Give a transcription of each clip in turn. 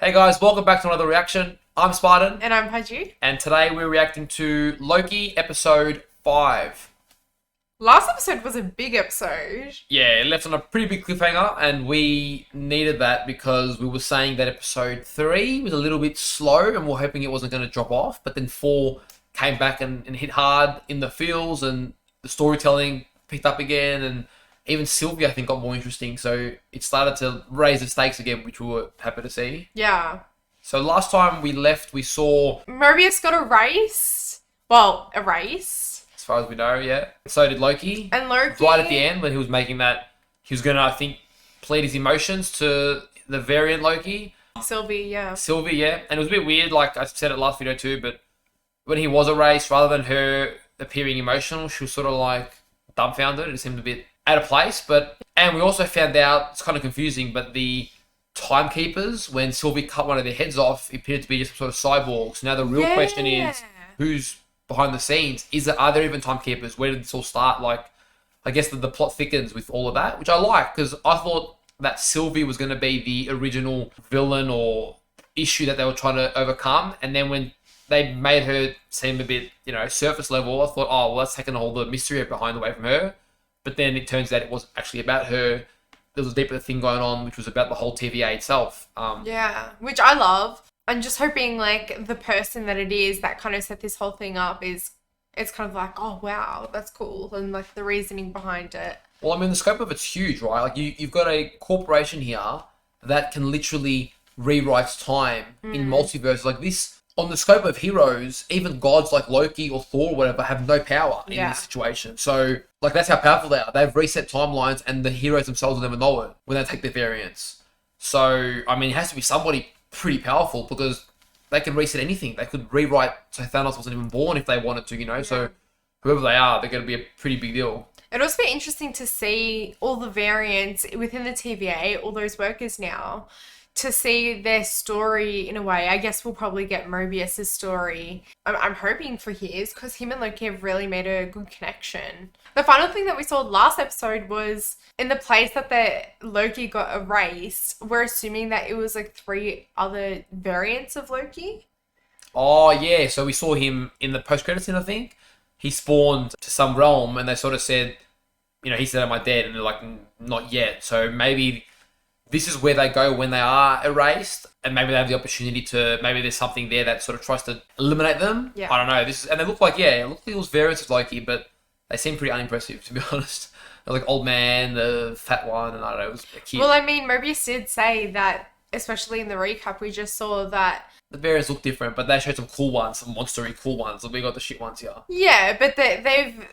Hey guys, welcome back to another reaction. I'm Spartan, And I'm Paju. and today we're reacting to Loki episode 5. Last episode was a big episode. Yeah, it left on a pretty big cliffhanger, and we needed that because we were saying that episode 3 was a little bit slow, and we are hoping it wasn't going to drop off, but then 4 came back and hit hard in the feels, and the storytelling picked up again, and even Sylvia, I think, got more interesting, so it started to raise the stakes again, which we were happy to see. Yeah. So last time we left, we saw... Mobius got erased. Well, erased. As far as we know, yeah. So did Loki. And Loki. Right at the end, when he was making that, he was going to, I think, plead his emotions to the variant Loki. Sylvie, yeah. Sylvie, yeah. And it was a bit weird, like I said it last video too, but when he was erased, rather than her appearing emotional, she was sort of like dumbfounded. It seemed a bit out of place, and we also found out, it's kind of confusing, but the timekeepers, when Sylvie cut one of their heads off, appeared to be just some sort of cyborgs. Now the real question is, who's behind the scenes? Are there even timekeepers? Where did this all start? Like, I guess the plot thickens with all of that, which I like, because I thought that Sylvie was going to be the original villain or issue that they were trying to overcome, and then when they made her seem a bit, surface level, I thought, oh, well, that's taken all the mystery behind away from her. But then it turns out it wasn't actually about her. There was a deeper thing going on, which was about the whole TVA itself. Yeah, which I love. I'm just hoping, like, the person that it is that kind of set this whole thing up it's kind of like, oh, wow, that's cool. And, like, the reasoning behind it. Well, I mean, the scope of it's huge, right? Like, you've got a corporation here that can literally rewrite time in multiverses. Like, this, on the scope of heroes, even gods like Loki or Thor or whatever have no power in this situation. So, like, that's how powerful they are. They've reset timelines, and the heroes themselves will never know it when they take their variants. So, I mean, it has to be somebody pretty powerful, because they can reset anything. They could rewrite so Thanos wasn't even born if they wanted to, Yeah. So, whoever they are, they're going to be a pretty big deal. It'd also be interesting to see all the variants within the TVA, all those workers now, to see their story in a way. I guess we'll probably get Mobius's story. I'm hoping for his, because him and Loki have really made a good connection. The final thing that we saw last episode was in the place that the Loki got erased, we're assuming that it was like 3 other variants of Loki. Oh, yeah. So we saw him in the post-credits scene, I think. He spawned to some realm, and they sort of said, he said, am I dead? And they're like, not yet. So maybe this is where they go when they are erased, and maybe they have the opportunity to, maybe there's something there that sort of tries to eliminate them. Yeah. I don't know. And they look like, it looked like it was variants of Loki, but they seem pretty unimpressive, to be honest. They're like old man, the fat one, and I don't know, it was a kid. Well, I mean, Mobius did say that, especially in the recap, we just saw that the variants look different, but they showed some cool ones, some monstery cool ones. We got the shit ones here. Yeah, but they've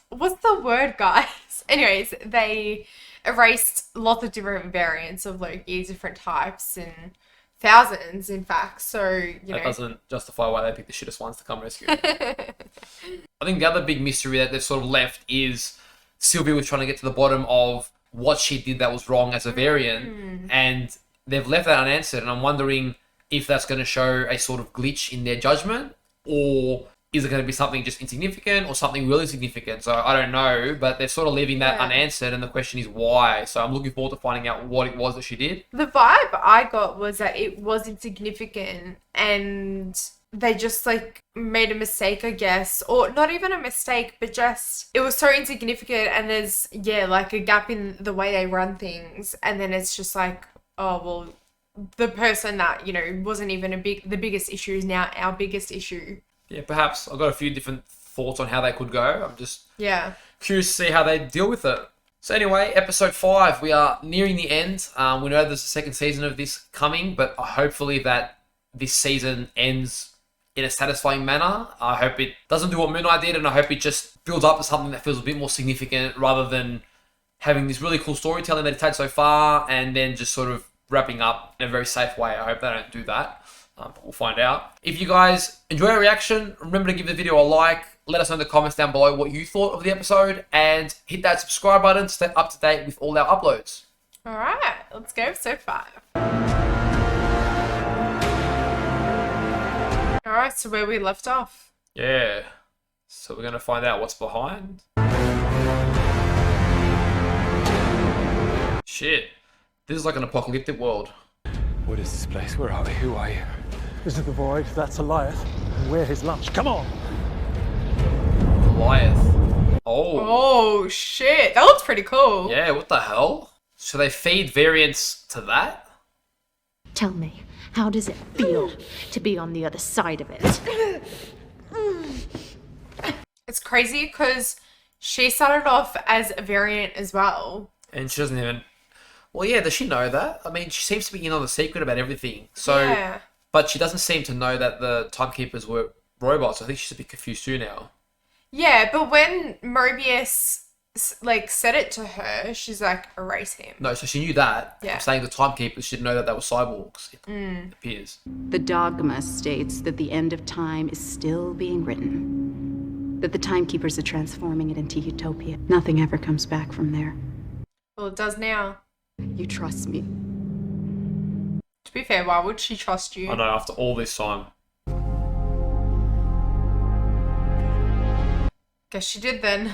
what's the word, guys? Anyways, they erased lots of different variants of Loki, different types, and thousands, in fact. So, that doesn't justify why they picked the shittest ones to come rescue. I think the other big mystery that they've sort of left is Sylvia was trying to get to the bottom of what she did that was wrong as a variant, and they've left that unanswered, and I'm wondering if that's going to show a sort of glitch in their judgment, or is it going to be something just insignificant or something really significant? So I don't know, but they're sort of leaving that unanswered, and the question is why. So I'm looking forward to finding out what it was that she did. The vibe I got was that it was insignificant, and they just like made a mistake, I guess, or not even a mistake, but just it was so insignificant, and there's like a gap in the way they run things, and then it's just like, oh well, the person that wasn't even the biggest issue is now our biggest issue. Yeah, perhaps. I've got a few different thoughts on how they could go. I'm just curious to see how they deal with it. So anyway, episode 5, we are nearing the end. We know there's a second season of this coming, but hopefully that this season ends in a satisfying manner. I hope it doesn't do what Moon Knight did, and I hope it just builds up to something that feels a bit more significant, rather than having this really cool storytelling that it's had so far and then just sort of wrapping up in a very safe way. I hope they don't do that. But we'll find out. If you guys enjoy our reaction, remember to give the video a like. Let us know in the comments down below what you thought of the episode, and hit that subscribe button to stay up to date with all our uploads. All right, let's go episode 5. All right, so where we left off. Yeah. So we're going to find out what's behind. Shit. This is like an apocalyptic world. What is this place? Where are we? Who are you? This is the void, that's Goliath, and we're his lunch. Come on! Goliath. Oh. Oh shit, that looks pretty cool. Yeah, what the hell? So they feed variants to that? Tell me, how does it feel to be on the other side of it? It's crazy because she started off as a variant as well. And she doesn't even... Well, yeah, does she know that? I mean, she seems to be in on the secret about everything. So, Yeah. But she doesn't seem to know that the timekeepers were robots. I think she's a bit confused too now. Yeah, but when Mobius like said it to her, she's like, erase him. No, so she knew that. Yeah. I'm saying the timekeepers should know that they were cyborgs. It appears. The dogma states that the end of time is still being written. That the timekeepers are transforming it into utopia. Nothing ever comes back from there. Well, it does now. You trust me. To be fair, why would she trust you? I know, after all this time. Guess she did then.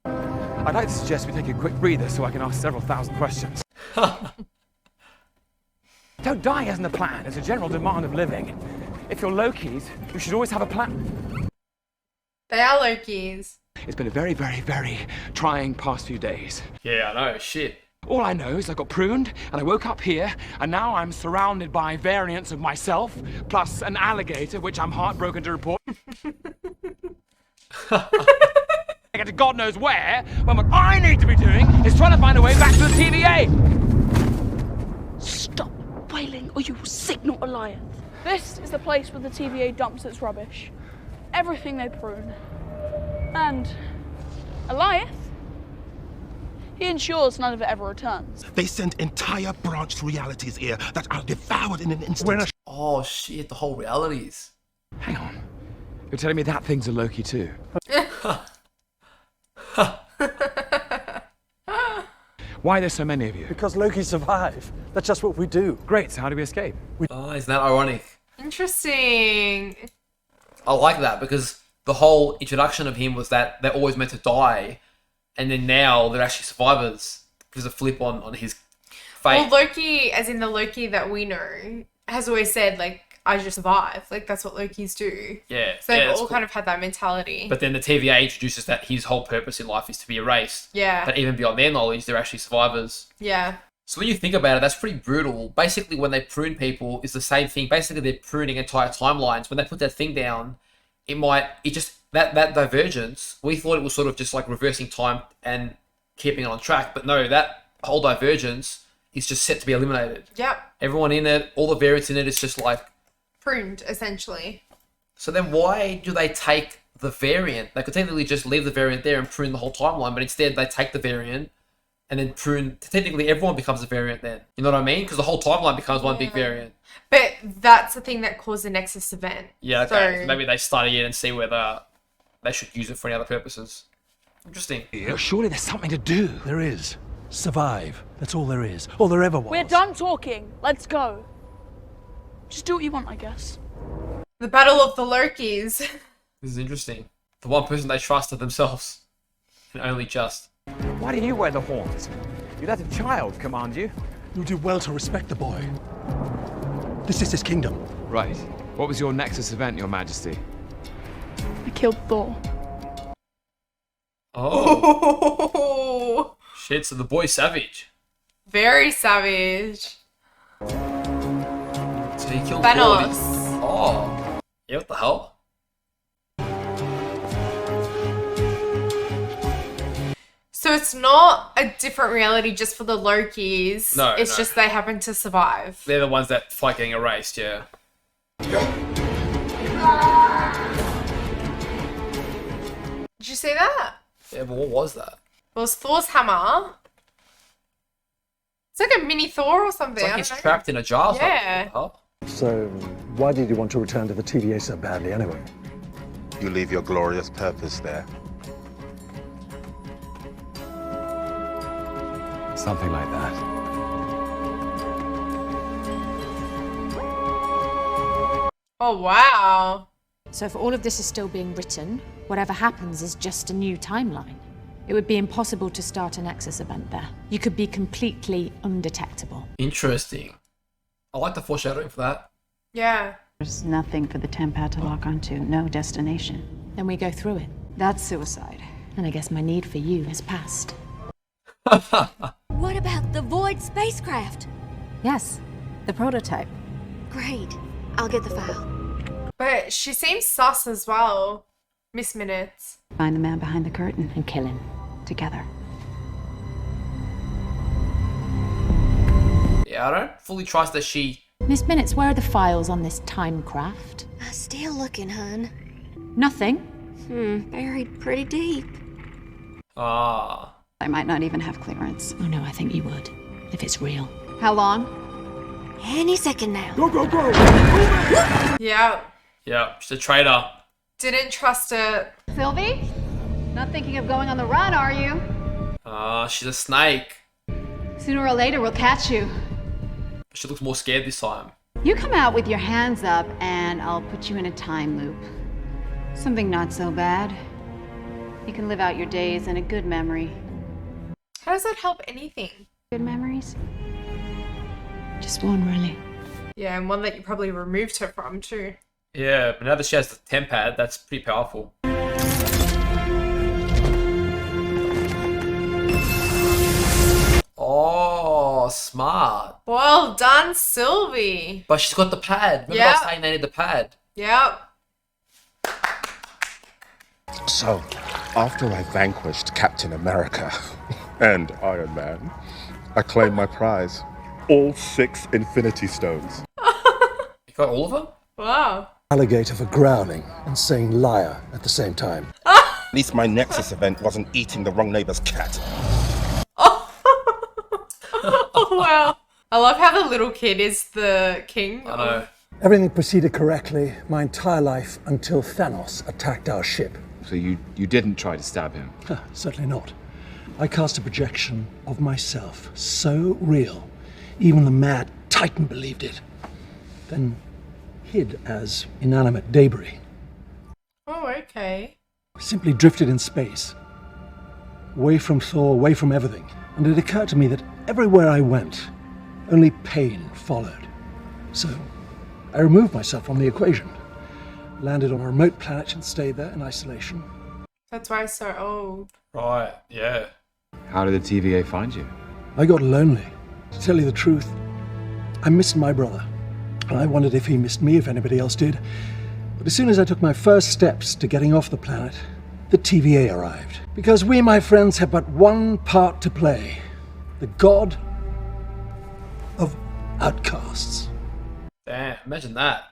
I'd like to suggest we take a quick breather so I can ask several thousand questions. Don't die isn't a plan. It's a general demand of living. If you're Lokis, you should always have a plan. They are Lokis. It's been a very, very, very trying past few days. Yeah, I know, shit. All I know is I got pruned, and I woke up here, and now I'm surrounded by variants of myself, plus an alligator, which I'm heartbroken to report. I get to God knows where, when what I need to be doing is trying to find a way back to the TVA! Stop wailing or you will signal Goliath. This is the place where the TVA dumps its rubbish. Everything they prune. And Goliath, he ensures none of it ever returns. They send entire branched realities here that are devoured in an instant. Oh, shit, the whole realities. Hang on. You're telling me that thing's a Loki too? Why are there so many of you? Because Loki survive. That's just what we do. Great, so how do we escape? Oh, isn't that ironic? Interesting. I like that because the whole introduction of him was that they're always meant to die, and then now they're actually survivors. Gives a flip on his fate. Well, Loki, as in the Loki that we know, has always said, like, I just survive. Like, that's what Lokis do. Yeah. So they've yeah, that's all cool. kind of had that mentality. But then the TVA introduces that his whole purpose in life is to be erased. Yeah. But even beyond their knowledge, they're actually survivors. Yeah. So when you think about it, that's pretty brutal. Basically, when they prune people, it's the same thing. Basically, they're pruning entire timelines. When they put that thing down, that divergence, we thought it was sort of just like reversing time and keeping it on track. But no, that whole divergence is just set to be eliminated. Yep. Everyone in it, all the variants in it, it's just like... Pruned, essentially. So then why do they take the variant? They could technically just leave the variant there and prune the whole timeline, but instead they take the variant and then prune... Technically, everyone becomes a variant then. You know what I mean? Because the whole timeline becomes one big variant. But that's the thing that caused the Nexus event. Yeah, okay. So Maybe they study it and see whether they should use it for any other purposes. Interesting. Look, surely there's something to do. There is. Survive. That's all there is. All there ever was. We're done talking. Let's go. Just do what you want, I guess. the Battle of the Lokis. This is interesting. The one person they trusted themselves. And only just. Why do you wear the horns? You let a child command you? You do well to respect the boy. This is his kingdom. Right. What was your Nexus event, Your Majesty? I killed Thor. Oh. Oh, Shit, so the boy's savage. very savage. So he killed Thanos. Thor. Oh. Yeah, what the hell? So it's not a different reality just for the Lokis. No, It's no. just they happen to survive. They're the ones that fight getting erased, yeah. Did you see that? Yeah, but what was that? Well, it's Thor's hammer. It's like a mini Thor or something. It's like I he's don't know. trapped in a jar or something. Yeah. What So, why did you want to return to the TVA so badly anyway? You leave your glorious purpose there. Something like that. Oh, wow. So if all of this is still being written, whatever happens is just a new timeline. It would be impossible to start a Nexus event there. You could be completely undetectable. Interesting. I like the foreshadowing for that. Yeah. There's nothing for the Tempad to lock onto, no destination. Then we go through it. That's suicide. And I guess my need for you has passed. What about the Void spacecraft? Yes, the prototype. Great. I'll get the file. But she seems sus as well, Miss Minutes. Find the man behind the curtain And kill him. together. Yeah, I don't fully trust that she... Miss Minutes, where are the files on this time craft? Still looking, hun. Nothing. Buried pretty deep. Ah. I might not even have clearance. Oh no, I think you would. If it's real. How long? Any second now. Go, go, go! Yeah. Yeah, she's a traitor. Didn't trust it. Sylvie? Not thinking of going on the run, are you? Ah, she's a snake. Sooner or later, we'll catch you. She looks more scared this time. You come out with your hands up, and I'll put you in a time loop. Something not so bad. You can live out your days in a good memory. How does that help anything? Good memories? Just one, really. Yeah, and one that you probably removed her from too. Yeah, but now that she has the Tempad, that's pretty powerful. Oh, smart. Well done, Sylvie. But she's got the pad. Remember I Yeah. was saying they need the pad? Yep. So, after I vanquished Captain America and Iron Man, I claimed my prize. All 6 Infinity Stones. You got all of them? Wow. Alligator for growling and saying liar at the same time. At least my Nexus event wasn't eating the wrong neighbor's cat. Oh, wow. I love how the little kid is the king. I know. Everything proceeded correctly my entire life until Thanos attacked our ship. So you didn't try to stab him? Certainly not. I cast a projection of myself, so real, even the mad Titan believed it. Then hid as inanimate debris. Oh, okay. Simply drifted in space. Away from Thor, away from everything. And it occurred to me that everywhere I went, only pain followed. So, I removed myself from the equation. Landed on a remote planet and stayed there in isolation. That's why he's so old. Right, yeah. How did the TVA find you? I got lonely. To tell you the truth, I missed my brother. And I wondered if he missed me, if anybody else did. But as soon as I took my first steps to getting off the planet, the TVA arrived. Because we, my friends, have but one part to play. The god of outcasts. Damn, imagine that.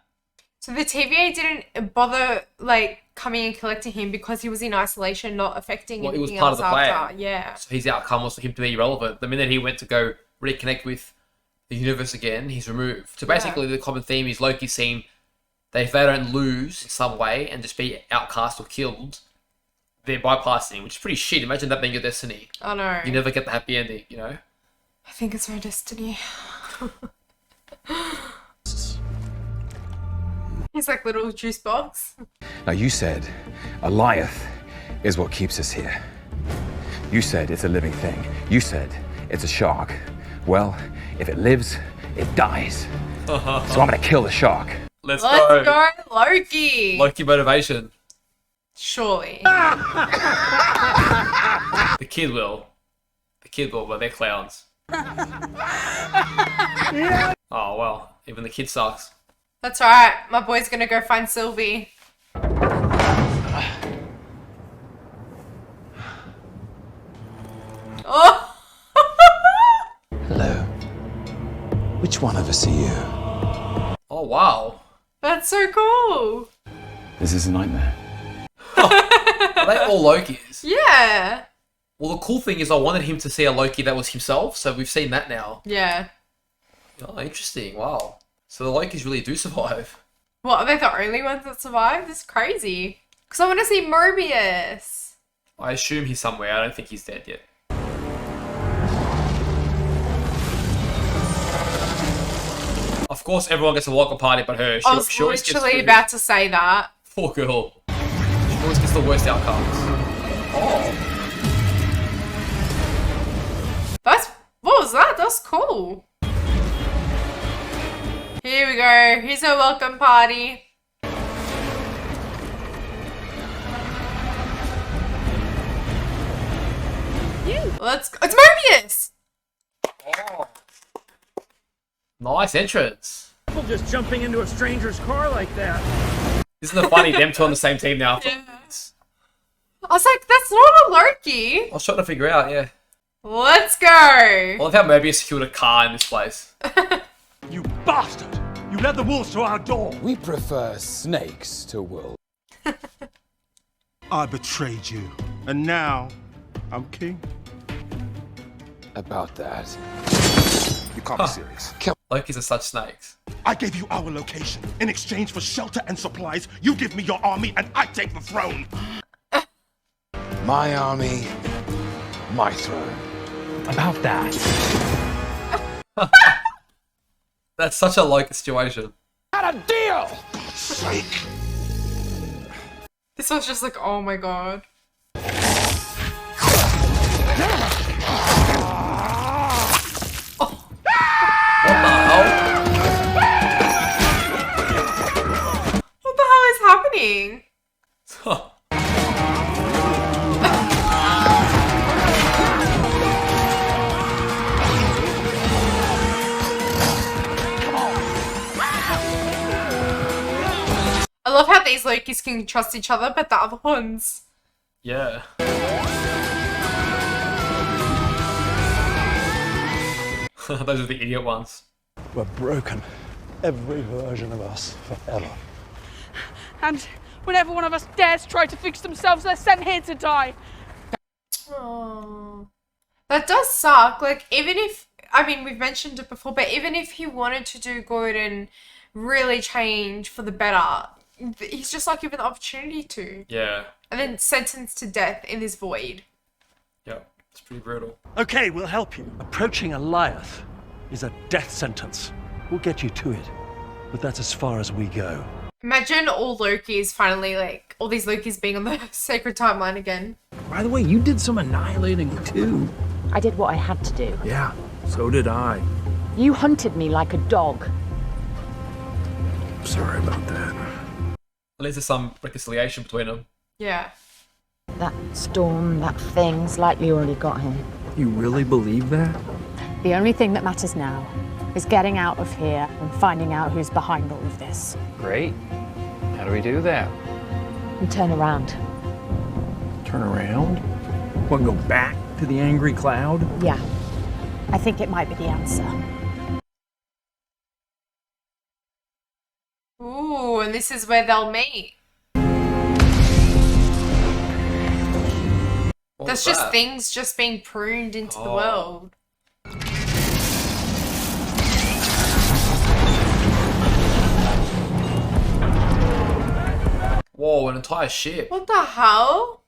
So the TVA didn't bother, like, coming and collecting him because he was in isolation, not affecting Well, it was anything part else of the plan. after. Yeah. So his outcome was for him to be irrelevant. The minute he went to go reconnect with the universe again, he's removed. So basically, the common theme is Loki's seen that if they don't lose in some way and just be outcast or killed, they're bypassing, which is pretty shit. Imagine that being your destiny. I know. You never get the happy ending, you know? I think it's my destiny. He's like little juice box. Now you said Goliath is what keeps us here. You said it's a living thing. You said it's a shark. Well, if it lives, it dies. So I'm gonna kill the shark. Let's go, Loki. Loki motivation. Surely. The kid will, but they're clowns. Oh, well, even the kid sucks. That's right. My boy's gonna go find Sylvie. Oh! Hello. Which one of us are you? Oh, wow. That's so cool. This is a nightmare. Are they all Lokis? Yeah. Well, the cool thing is I wanted him to see a Loki that was himself, so we've seen that now. Yeah. Oh, interesting. Wow. So the Lokis really do survive. What, are they the only ones that survived? This is crazy. Because I want to see Mobius. I assume he's somewhere. I don't think he's dead yet. Of course, everyone gets a welcome party but her. I was She always gets literally screwed. about to say that. Poor girl. She always gets the worst outcomes. Oh. What was that? That's cool. Here we go. Here's our welcome party. Let's go. It's Mobius! Oh. Nice entrance. People just jumping into a stranger's car like that. Isn't it funny, them two on the same team now? Yeah. I was like, that's not a Loki. I was trying to figure out, yeah. Let's go. I love how Mobius killed a car in this place. You bastard! You led the wolves to our door. We prefer snakes to wolves. I betrayed you, and now I'm king. About that. You can't be serious. Loki's are such snakes. I gave you our location. In exchange for shelter and supplies, you give me your army and I take the throne. My army, my throne. About that. That's such a Loki situation. Not a deal! Sake. This was just like, oh my god. What the hell is happening? I love how these Lokis can trust each other, but the other ones... Yeah. Those are the idiot ones. We're broken. Every version of us forever. And whenever one of us dares try to fix themselves, they're sent here to die. Oh, that does suck. Like, even if, I mean, we've mentioned it before, but even if he wanted to do good and really change for the better, he's just not given the opportunity to. Yeah. And then sentenced to death in this void. Yep. It's pretty brutal. Okay, we'll help you. Approaching Goliath is a death sentence. We'll get you to it, but that's as far as we go. Imagine all Lokis finally, like, all these Lokis being on the sacred timeline again. By the way, you did some annihilating too. I did what I had to do. Yeah, so did I. You hunted me like a dog. Sorry about that. At least there's some reconciliation between them. Yeah. That storm, that thing's likely already got him. You really believe that? The only thing that matters now is getting out of here and finding out who's behind all of this. Great. How do we do that? We turn around. Turn around? What, go back to the angry cloud? Yeah. I think it might be the answer. Ooh, and this is where they'll meet. What That's was just that? things just being pruned into the world. Whoa, an entire ship. What the hell?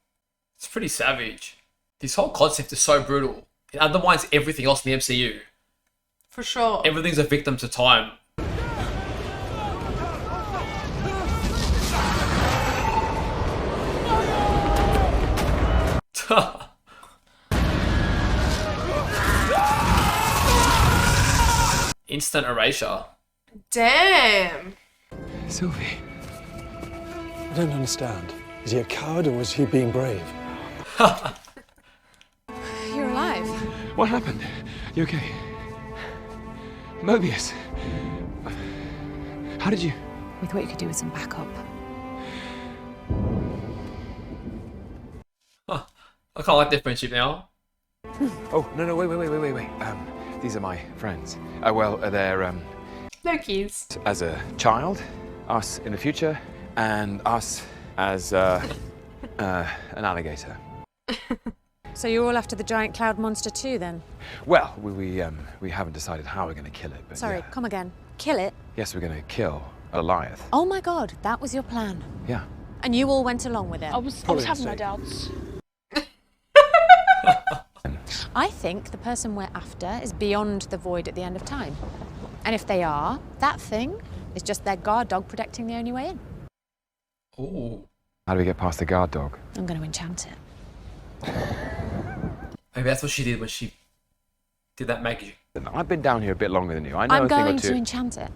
It's pretty savage. This whole concept is so brutal. It undermines everything else in the MCU. For sure. Everything's a victim to time. Instant erasure. Damn. Sylvie. I don't understand. Is he a coward or was he being brave? You're alive. What happened? You okay? Mobius. How did you... We thought you could do with some backup. Huh. I kind of like their friendship now. Oh, no, wait. These are my friends. They're, Lokis. as a child, us in the future, and us as, an alligator. So you're all after the giant cloud monster too, then? Well, we haven't decided how we're going to kill it, but Sorry, yeah. come again. Kill it? Yes, we're going to kill Goliath. Oh my god, that was your plan. Yeah. And you all went along with it? I was Probably a having my mistake. doubts. I think the person we're after is beyond the void at the end of time. And if they are, that thing is just their guard dog protecting the only way in. Ooh. How do we get past the guard dog? I'm going to enchant it. Maybe that's what she did when she did that magic. I've been down here a bit longer than you. I know I'm a thing or going two. to enchant it.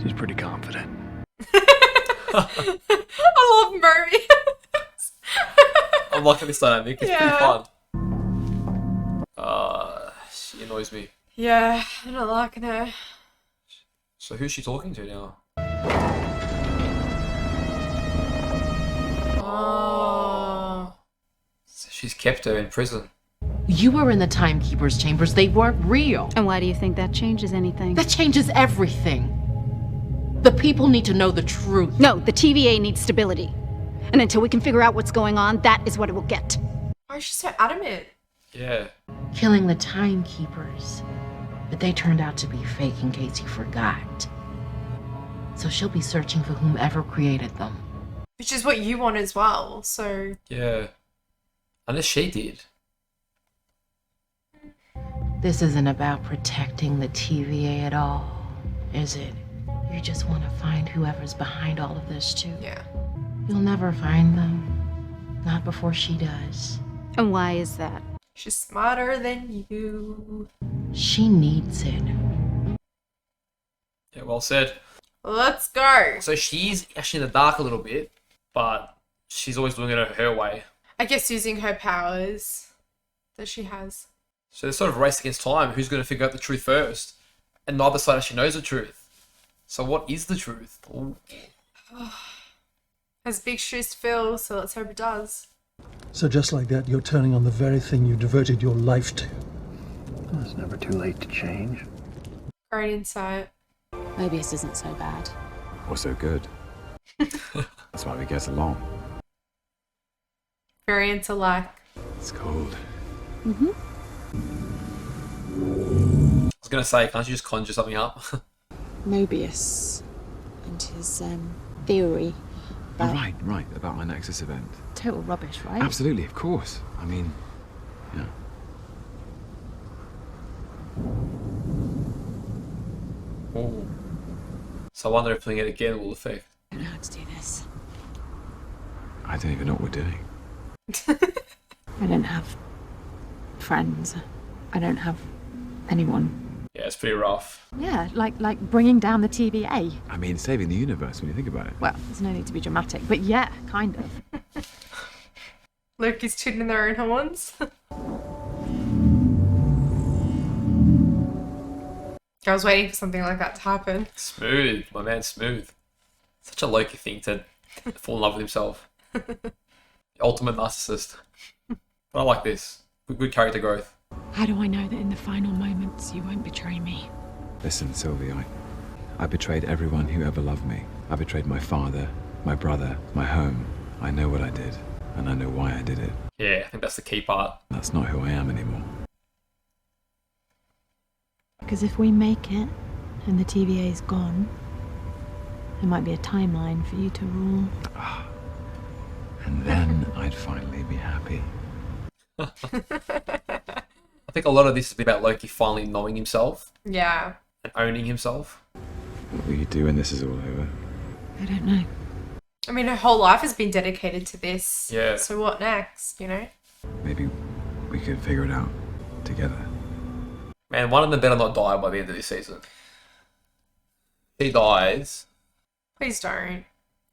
She's pretty confident. I love Mobius. I'm liking this dynamic. It's pretty Yeah. fun. She annoys me. Yeah, I'm not liking her. So who's she talking to now? Oh. So she's kept her in prison. You were in the Timekeeper's chambers. They weren't real. And why do you think that changes anything? That changes everything. The people need to know the truth. No, the TVA needs stability. And until we can figure out what's going on, that is what it will get. Why is she so adamant? Yeah. Killing the Timekeepers. But they turned out to be fake, in case you forgot. So she'll be searching for whomever created them. Which is what you want as well, so... Yeah. Unless she did. This isn't about protecting the TVA at all, is it? You just want to find whoever's behind all of this, too. Yeah. You'll never find them. Not before she does. And why is that? She's smarter than you. She needs it. Yeah, well said. Let's go. So she's actually in the dark a little bit, but she's always doing it her way. I guess using her powers that she has. So they're sort of race against time. Who's going to figure out the truth first? And neither side actually knows the truth. So what is the truth? Ooh. Has big shoes to fill, so let's hope it does. So just like that, you're turning on the very thing you devoted your life to. Well, it's never too late to change. Great insight. Mobius isn't so bad. Or so good. That's why we get along. Very intellect. It's cold. Mm-hmm. I was going to say, can't you just conjure something up? Mobius and his theory about Right, about my Nexus event. total rubbish, right? Absolutely, of course. I mean, yeah. Ooh. So I wonder if doing it again will affect. I don't know how to do this. I don't even know what we're doing. I don't have friends. I don't have anyone. Yeah, it's pretty rough. Yeah, like bringing down the TVA. I mean, saving the universe when you think about it. Well, there's no need to be dramatic, but yeah, kind of. Loki's tooting their own horns. I was waiting for something like that to happen. Smooth, my man, smooth. Such a Loki thing to fall in love with himself. The ultimate narcissist. But I like this. Good character growth. How do I know that in the final moments you won't betray me? Listen, Sylvie, I betrayed everyone who ever loved me. I betrayed my father, my brother, my home. I know what I did, and I know why I did it. Yeah, I think that's the key part. That's not who I am anymore. Because if we make it and the TVA's gone, there might be a timeline for you to rule. And then I'd finally be happy. I think a lot of this has been about Loki finally knowing himself Yeah. and owning himself. What will you do when this is all over? I don't know. I mean, her whole life has been dedicated to this. Yeah. So what next, you know? Maybe we could figure it out together. Man, one of them better not die by the end of this season. He dies, Please don't.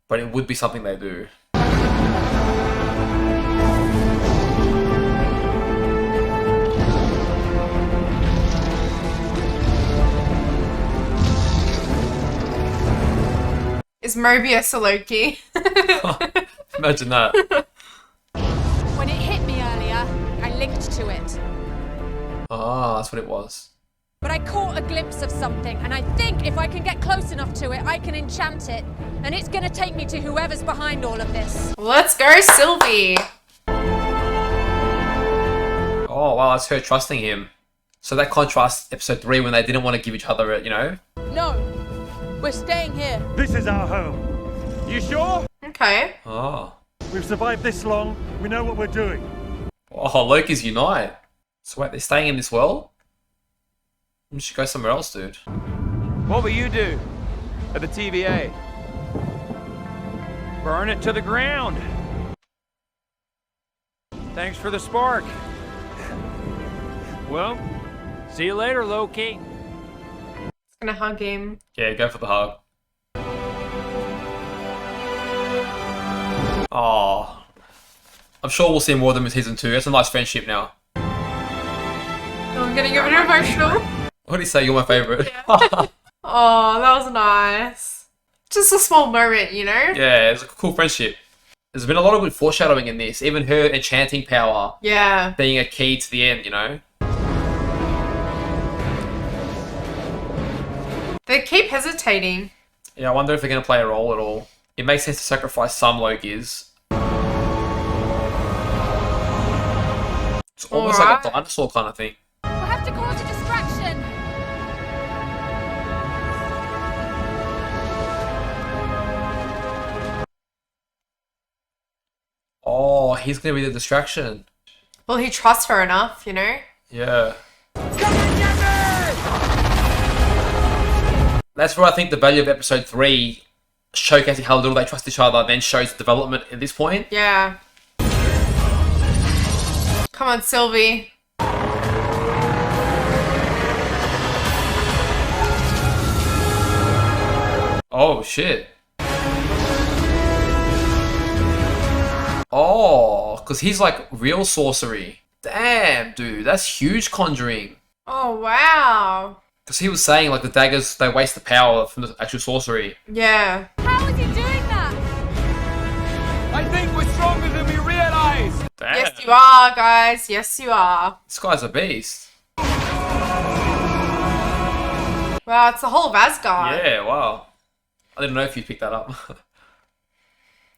but it would be something they do. Is Mobius a Loki? Imagine that. When it hit me earlier, I linked to it. Ah, that's what it was. But I caught a glimpse of something, and I think if I can get close enough to it, I can enchant it. And it's gonna take me to whoever's behind all of this. Let's go, Sylvie. Oh, wow, that's her trusting him. So that contrasts episode 3 when they didn't want to give each other, you know? No, we're staying here. This is our home. You sure? Okay. Oh. We've survived this long. We know what we're doing. Oh, Loki's unite. So wait, they're staying in this world? We should go somewhere else, dude. What will you do at the TVA? Burn it to the ground. Thanks for the spark. Well, see you later, Loki. Gonna hug him. Yeah, go for the hug. Oh, I'm sure we'll see more of them in season 2. It's a nice friendship now. I'm getting a bit emotional. What do you say? You're my favorite. Yeah. Oh, that was nice. Just a small moment, you know? Yeah, it's a cool friendship. There's been a lot of good foreshadowing in this. Even her enchanting power Yeah. being a key to the end, you know? They keep hesitating. Yeah, I wonder if they're going to play a role at all. It makes sense to sacrifice some Lokis. It's almost like a dinosaur kind of thing. We'll have to cause a distraction. Oh, he's going to be the distraction. Well, he trusts her enough, you know? Yeah. That's where I think the value of episode 3, showcasing how little they trust each other, then shows development at this point. Yeah. Come on, Sylvie. Oh, shit. Oh, because he's like real sorcery. Damn, dude, that's huge conjuring. Oh, wow. Because he was saying, like, the daggers, they waste the power from the actual sorcery. Yeah. How is he doing that? I think we're stronger than we realize. Damn. Yes, you are, guys. Yes, you are. This guy's a beast. Wow, it's the whole of Asgard. Yeah, wow. I didn't know if you picked that up.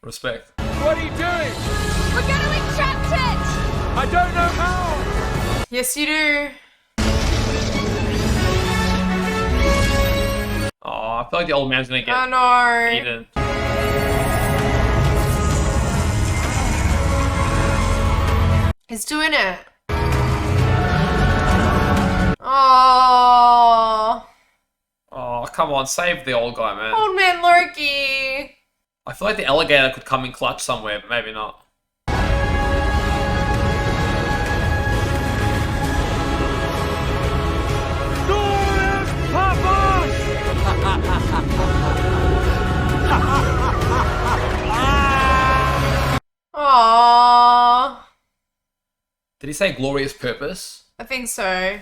Respect. What are you doing? We're going to enchant it! I don't know how. Yes, you do. Oh, I feel like the old man's gonna get I know. eaten. He's doing it. Oh, Oh, come on, save the old guy, man. old man Loki. I feel like the alligator could come in clutch somewhere, but maybe not. Aww. Did he say glorious purpose? I think so.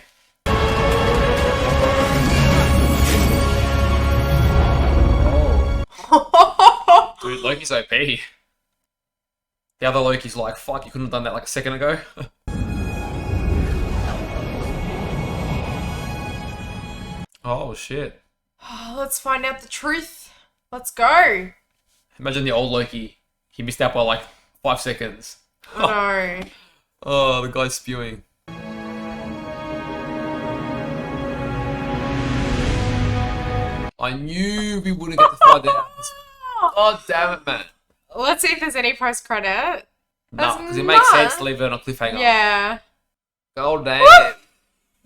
Oh. Dude, Loki's OP. The other Loki's like, fuck, you couldn't have done that like a second ago. Oh, shit. Let's find out the truth. Let's go. Imagine the old Loki. He missed out by like 5 seconds. I know. Oh, the guy's spewing. I knew we wouldn't get to find out. God damn it, man. Let's see if there's any post credit. No, because it makes sense to leave it on a cliffhanger. Yeah. God damn.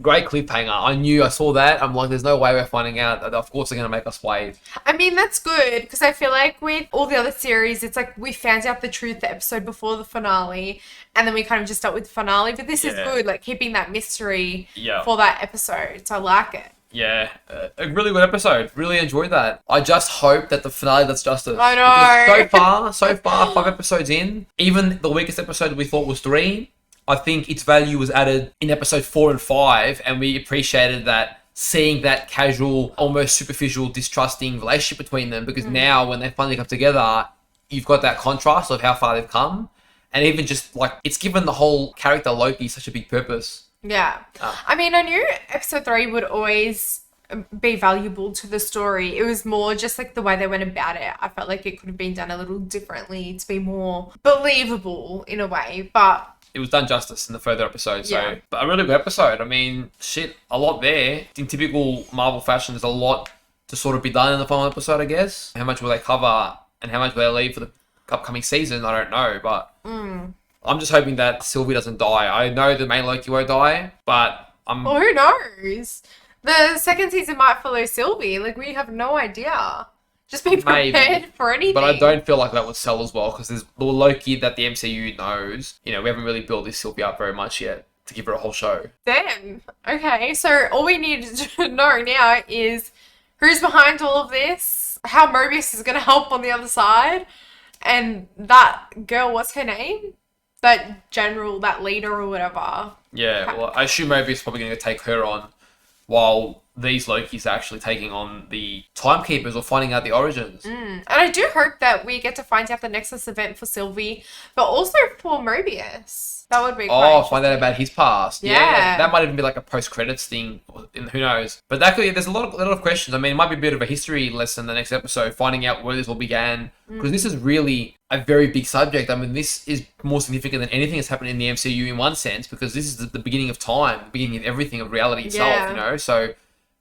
Great cliffhanger. I saw that. I'm like, there's no way we're finding out. Of course they're going to make us wait. I mean, that's good because I feel like with all the other series, it's like we found out the truth the episode before the finale and then we kind of just start with the finale. But this is good, like keeping that mystery for that episode. So I like it. Yeah, a really good episode. Really enjoyed that. I just hope that the finale does justice. I know. Because so far, 5 episodes in, even the weakest episode we thought was 3, I think its value was added in episode 4 and 5, and we appreciated that, seeing that casual, almost superficial, distrusting relationship between them, because now when they finally come together, you've got that contrast of how far they've come, and even just like, it's given the whole character Loki such a big purpose. Yeah. I mean, I knew episode 3 would always be valuable to the story. It was more just like the way they went about it. I felt like it could have been done a little differently to be more believable in a way, but it was done justice in the further episodes. So, Yeah. but a really good episode. I mean, shit, a lot there. In typical Marvel fashion, there's a lot to sort of be done in the final episode, I guess. How much will they cover and how much will they leave for the upcoming season? I don't know, but I'm just hoping that Sylvie doesn't die. I know the main Loki won't die, but well, who knows? The second season might follow Sylvie. Like, we have no idea. Just be prepared for anything. But I don't feel like that would sell as well, because there's the Loki that the MCU knows. You know, we haven't really built this Sylvie up very much yet to give her a whole show. Damn. Okay, so all we need to know now is who's behind all of this, how Mobius is going to help on the other side, And that girl, what's her name? That general, that leader or whatever. Yeah, well, I assume Mobius is probably going to take her on while these Lokis are actually taking on the Timekeepers or finding out the origins. And I do hope that we get to find out the Nexus event for Sylvie, but also for Mobius. That would be quite Find out about his past. Yeah. That might even be like a post-credits thing. Who knows? But that could, there's a lot of questions. I mean, it might be a bit of a history lesson the next episode, finding out where this all began. Because this is really a very big subject. I mean, this is more significant than anything that's happened in the MCU in one sense, because this is the beginning of time, the beginning of everything, of reality itself, you know? So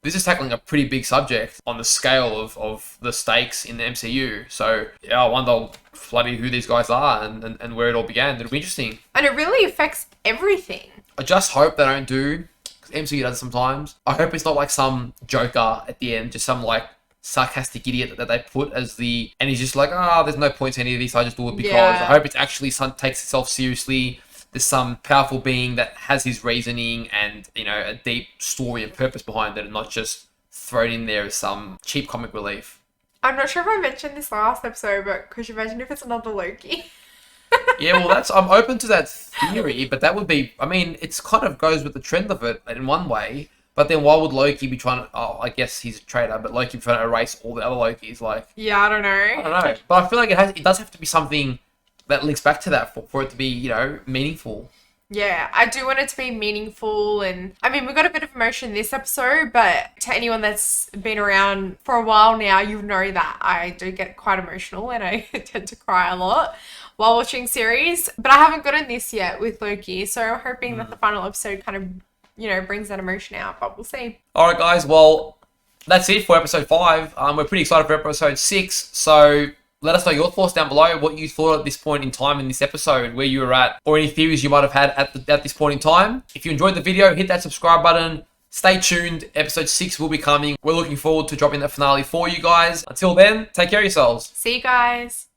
this is tackling a pretty big subject on the scale of the stakes in the MCU. So, yeah, I wonder bloody who these guys are and where it all began. It'll be interesting. And it really affects everything. I just hope they don't do, because MCU does it sometimes, I hope it's not like some Joker at the end, just some like sarcastic idiot that they put as the, and he's just like, there's no point to any of this, I just do it because. I hope it's actually takes itself seriously. There's some powerful being that has his reasoning and, you know, a deep story and purpose behind it, and not just thrown in there as some cheap comic relief. I'm not sure if I mentioned this last episode, but could you imagine if it's another Loki? Yeah, well, I'm open to that theory, but that would be, I mean, it's kind of goes with the trend of it in one way, but then why would Loki be trying to, I guess he's a traitor, but Loki be trying to erase all the other Lokis, like... Yeah, I don't know. But I feel like it does have to be something that links back to that for it to be, you know, meaningful. Yeah, I do want it to be meaningful, and I mean, we got a bit of emotion this episode, but to anyone that's been around for a while now, you know that I do get quite emotional and I tend to cry a lot while watching series, but I haven't gotten this yet with Loki, so I'm hoping that the final episode kind of, you know, brings that emotion out, but we'll see. All right, guys, well, that's it for episode 5. We're pretty excited for episode 6, so let us know your thoughts down below, what you thought at this point in time in this episode, where you were at, or any theories you might have had at this point in time. If you enjoyed the video, hit that subscribe button. Stay tuned. Episode 6 will be coming. We're looking forward to dropping that finale for you guys. Until then, take care of yourselves. See you guys.